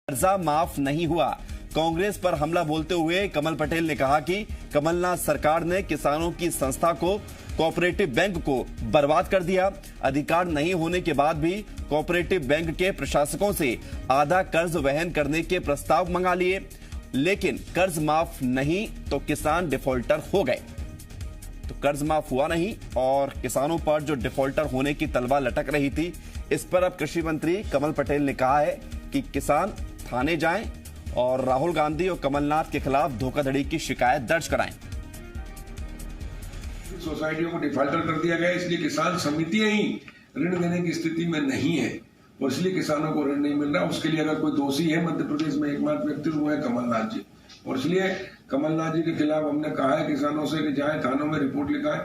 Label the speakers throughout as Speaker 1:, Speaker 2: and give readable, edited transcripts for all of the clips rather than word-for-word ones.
Speaker 1: कर्जा माफ नहीं हुआ। कांग्रेस पर हमला बोलते हुए कमल पटेल ने कहा कि कमलनाथ सरकार ने किसानों की संस्था को कोऑपरेटिव बैंक को बर्बाद कर दिया। अधिकार नहीं होने के बाद भी कोऑपरेटिव बैंक के प्रशासकों से आधा कर्ज वहन करने के प्रस्ताव मंगा लिए, लेकिन कर्ज माफ नहीं तो किसान डिफॉल्टर हो गए। तो कर्ज माफ हुआ नहीं और किसानों पर जो डिफॉल्टर होने की तलवार लटक रही थी, इस पर अब कृषि मंत्री कमल पटेल ने कहा है कि किसान थाने जाएं और राहुल गांधी और कमलनाथ के खिलाफ धोखाधड़ी की शिकायत दर्ज कराएं।
Speaker 2: सोसाइटियों को डिफॉल्टर कर दिया गया, इसलिए किसान समितियां ही ऋण देने की स्थिति में नहीं है और इसलिए किसानों को ऋण नहीं मिल रहा। उसके लिए अगर कोई दोषी है मध्य प्रदेश में एकमात्र व्यक्ति वो है कमलनाथ जी, और इसलिए कमलनाथ जी के खिलाफ हमने कहा है किसानों से कि जाए थानों में रिपोर्ट लिखाएं,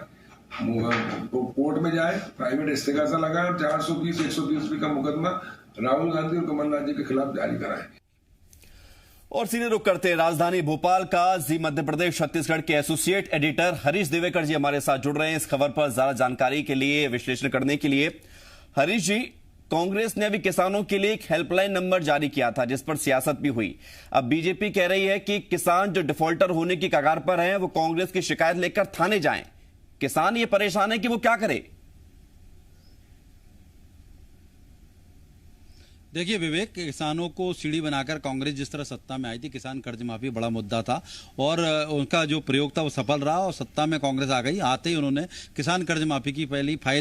Speaker 2: कोर्ट में जाए, प्राइवेट इस्तेगासा लगाए, 420 130 का मुकदमा राहुल गांधी और कमलनाथ जी के खिलाफ जारी कराएं।
Speaker 1: और सीधे रुक करते हैं राजधानी भोपाल का। जी मध्य प्रदेश छत्तीसगढ़ के एसोसिएट एडिटर हरीश दिवेकर जी हमारे साथ जुड़ रहे हैं इस खबर पर ज्यादा जानकारी के लिए, विश्लेषण करने के लिए। हरीश जी, कांग्रेस ने अभी किसानों के लिए एक हेल्पलाइन नंबर जारी किया था जिस पर सियासत भी हुई। अब बीजेपी कह रही है कि किसान जो डिफॉल्टर होने की कगार पर हैं वो कांग्रेस की शिकायत लेकर थाने जाएं। किसान ये परेशान है कि वो क्या करे।
Speaker 3: देखिए विवेक, किसानों को सीढ़ी बनाकर कांग्रेस जिस तरह सत्ता में आई थी, किसान कर्ज माफी बड़ा मुद्दा था और उनका जो प्रयोग था वो सफल रहा और सत्ता में कांग्रेस आ गई। आते ही उन्होंने किसान कर्ज माफी की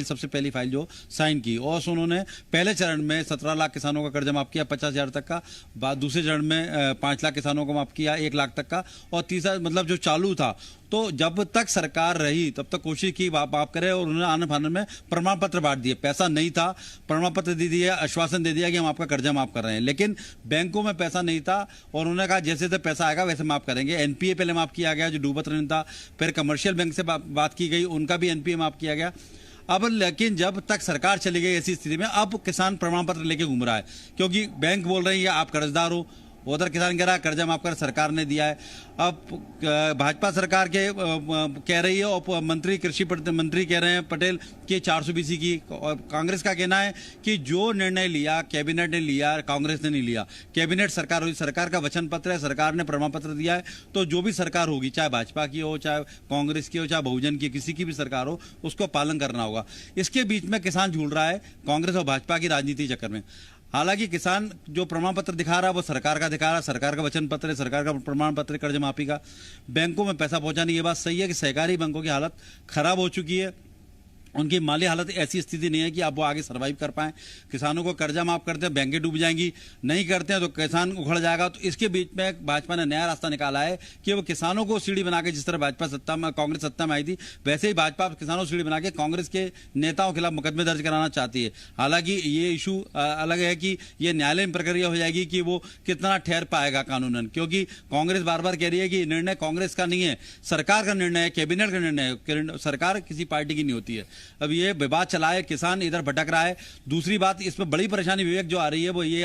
Speaker 3: सबसे पहली फाइल जो साइन की और उन्होंने पहले चरण में 17 लाख किसानों का कर्ज माफ किया 50,000 तक का, बाद दूसरे चरण में 5 लाख किसानों को माफ किया 1 लाख तक का, और तीसरा मतलब जो चालू था तो जब तक सरकार रही तब तक कोशिश की माफ करे और उन्होंने आने फाने में प्रमाण पत्र बांट दिए। पैसा नहीं था, प्रमाण पत्र दे दिया, आश्वासन दे दिया कि हम आपका कर्जा माफ कर रहे हैं, लेकिन बैंकों में पैसा नहीं था और उन्होंने कहा जैसे जैसे पैसा आएगा वैसे माफ करेंगे। एनपीए पहले माफ किया गया जो डूबत ऋण था, फिर कमर्शियल बैंक से बात की गई, उनका भी एनपीए माफ किया गया। अब लेकिन जब तक सरकार चली गई ऐसी स्थिति में अब किसान प्रमाण पत्र लेके घूम रहा है, क्योंकि बैंक बोल रहे हैं आप कर्जदार हो, उधर किसान कह रहा है कर्जा माफ कर सरकार ने दिया है। अब भाजपा सरकार के कह रही है और मंत्री कृषि मंत्री कह रहे हैं पटेल कि 420 की, और कांग्रेस का कहना है कि जो निर्णय लिया कैबिनेट ने लिया, कांग्रेस ने नहीं लिया। कैबिनेट सरकार हुई, सरकार का वचन पत्र है, सरकार ने प्रमाण पत्र दिया है, तो जो भी सरकार होगी, चाहे भाजपा की हो, चाहे कांग्रेस की हो, चाहे बहुजन की, किसी की भी सरकार हो, उसको पालन करना होगा। इसके बीच में किसान झूल रहा है कांग्रेस और भाजपा की राजनीति चक्कर में। हालांकि किसान जो प्रमाण पत्र दिखा रहा है वो सरकार का दिखा रहा है, सरकार का वचन पत्र है, सरकार का प्रमाण पत्र कर्ज माफी का। बैंकों में पैसा पहुंचाने, ये बात सही है कि सहकारी बैंकों की हालत खराब हो चुकी है, उनकी माली हालत ऐसी स्थिति नहीं है कि आप वो आगे सर्वाइव कर पाएं। किसानों को कर्जा माफ करते हैं बैंकें डूब जाएंगी, नहीं करते हैं तो किसान उखड़ जाएगा। तो इसके बीच में भाजपा ने नया रास्ता निकाला है कि वो किसानों को सीढ़ी बना के, जिस तरह भाजपा सत्ता में कांग्रेस सत्ता में आई थी वैसे ही भाजपा किसानों को सीढ़ी बना के कांग्रेस के नेताओं के खिलाफ मुकदमे दर्ज कराना चाहती है। हालांकि ये इशू अलग है कि ये न्यायालयीन प्रक्रिया हो जाएगी कि वो कितना ठहर पाएगा कानूनन, क्योंकि कांग्रेस बार बार कह रही है कि निर्णय कांग्रेस का नहीं है, सरकार का निर्णय है, कैबिनेट का निर्णय है, सरकार किसी पार्टी की नहीं होती है। अब ये विवाद चला है, किसान इधर भटक रहा है। दूसरी बात इसमें बड़ी परेशानी विवेक जो आ रही है वो ये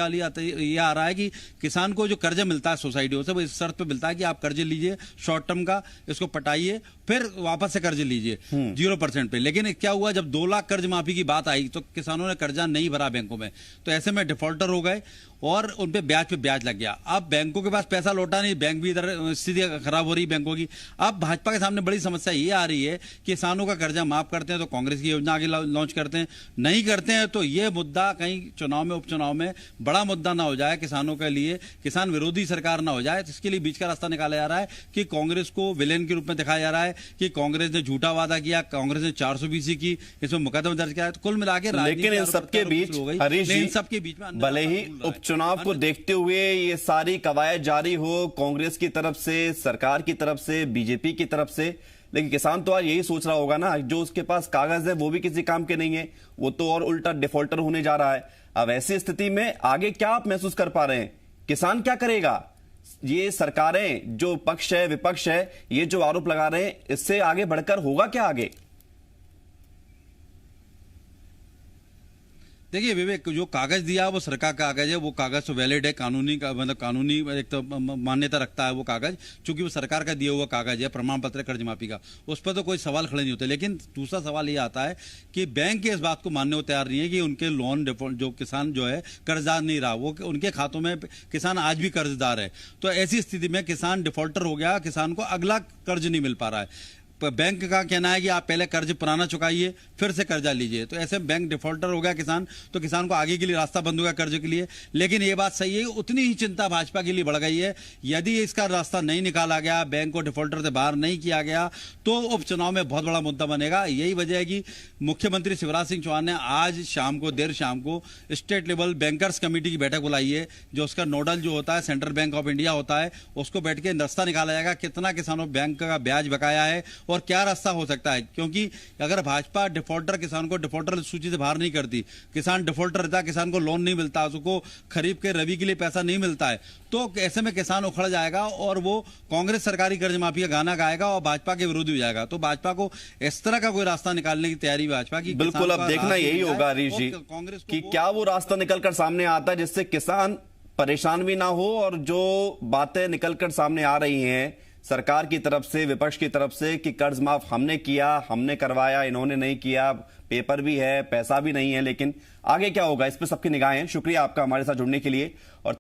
Speaker 3: आ रहा है कि किसान को जो कर्जा मिलता है सोसाइटियों से वो इस शर्त पे मिलता है कि आप कर्जे लीजिए शॉर्ट टर्म का, इसको पटाइए, फिर वापस से कर्ज लीजिए 0% पे। लेकिन क्या हुआ, जब 2 लाख कर्ज माफी की बात आई तो किसानों ने कर्जा नहीं भरा बैंकों में, तो ऐसे में डिफॉल्टर हो गए और उन पे ब्याज लग गया। अब बैंकों के पास पैसा लौटा नहीं, बैंक भी इधर स्थिति खराब हो रही बैंकों की। अब भाजपा के सामने बड़ी समस्या ये आ रही है कि किसानों का कर्जा माफ करते हैं तो कांग्रेस की योजना आगे लॉन्च करते हैं, नहीं करते हैं तो ये मुद्दा कहीं चुनाव में उपचुनाव में बड़ा मुद्दा ना हो जाए, किसानों के लिए किसान विरोधी सरकार ना हो जाए। तो इसके लिए बीच का रास्ता निकाला जा रहा है कि कांग्रेस को विलेन के रूप में दिखाया जा रहा है कि कांग्रेस ने झूठा वादा किया, कांग्रेस ने 420 की, इसमें मुकदमा दर्ज किया। तो कुल मिला के
Speaker 1: लेकिन इन सबके बीच में भले ही चुनाव को देखते हुए ये सारी कवायद जारी हो कांग्रेस की तरफ से, सरकार की तरफ से, बीजेपी की तरफ से, लेकिन किसान तो आज यही सोच रहा होगा ना, जो उसके पास कागज है वो भी किसी काम के नहीं है, वो तो और उल्टा डिफॉल्टर होने जा रहा है। अब ऐसी स्थिति में आगे क्या आप महसूस कर पा रहे हैं, किसान क्या करेगा? ये सरकारें जो पक्ष है विपक्ष है ये जो आरोप लगा रहे हैं, इससे आगे बढ़कर होगा क्या आगे?
Speaker 3: देखिए विवेक, जो कागज दिया वो सरकार का कागज है, वो कागज तो वैलिड है, कानूनी मतलब कानूनी एक तो मान्यता रखता है वो कागज, क्योंकि वो सरकार का दिया हुआ कागज है, प्रमाण पत्र कर्ज माफी का, उस पर तो कोई सवाल खड़े नहीं होते। लेकिन दूसरा सवाल ये आता है कि बैंक इस बात को मानने को तैयार नहीं है कि उनके लोन डिफॉल्ट, जो किसान जो है कर्जदार नहीं रहा, वो उनके खातों में किसान आज भी कर्जदार है। तो ऐसी स्थिति में किसान डिफॉल्टर हो गया, किसान को अगला कर्ज नहीं मिल पा रहा है। बैंक का कहना है कि आप पहले कर्ज पुराना चुकाइए फिर से कर्जा लीजिए, तो ऐसे बैंक डिफॉल्टर हो गया किसान, तो किसान को आगे के लिए रास्ता बंद हो गया कर्ज के लिए। लेकिन ये बात सही है, उतनी ही चिंता भाजपा के लिए बढ़ गई है। यदि इसका रास्ता नहीं निकाला गया, बैंक को डिफॉल्टर से बाहर नहीं किया गया, तो उपचुनाव में बहुत बड़ा मुद्दा बनेगा। यही वजह है कि मुख्यमंत्री शिवराज सिंह चौहान ने आज शाम को, देर शाम को, स्टेट लेवल बैंकर्स कमेटी की बैठक बुलाई है, जो उसका नोडल जो होता है सेंट्रल बैंक ऑफ इंडिया होता है, उसको बैठ के रास्ता निकाला जाएगा कितना किसानों बैंक का ब्याज बकाया है और क्या रास्ता हो सकता है। क्योंकि अगर भाजपा डिफॉल्टर किसान को डिफॉल्टर सूची से बाहर नहीं करती, किसान डिफॉल्टर रहता, किसान को लोन नहीं मिलता, उसको खरीफ के रबी के लिए पैसा नहीं मिलता है, तो ऐसे में किसान उखड़ जाएगा और वो कांग्रेस सरकारी कर्ज माफी का गाना गाएगा और भाजपा के विरोधी हो जाएगा। तो भाजपा को इस तरह का कोई रास्ता निकालने की तैयारी भाजपा की।
Speaker 1: बिल्कुल, अब देखना यही होगा हरीश जी कि क्या वो रास्ता निकलकर सामने आता है जिससे किसान परेशान भी ना हो, और जो बातें निकलकर सामने आ रही हैं सरकार की तरफ से, विपक्ष की तरफ से कि कर्ज माफ हमने किया, हमने करवाया, इन्होंने नहीं किया, पेपर भी है, पैसा भी नहीं है, लेकिन आगे क्या होगा इस पे सबकी निगाहें हैं। शुक्रिया आपका हमारे साथ जुड़ने के लिए। और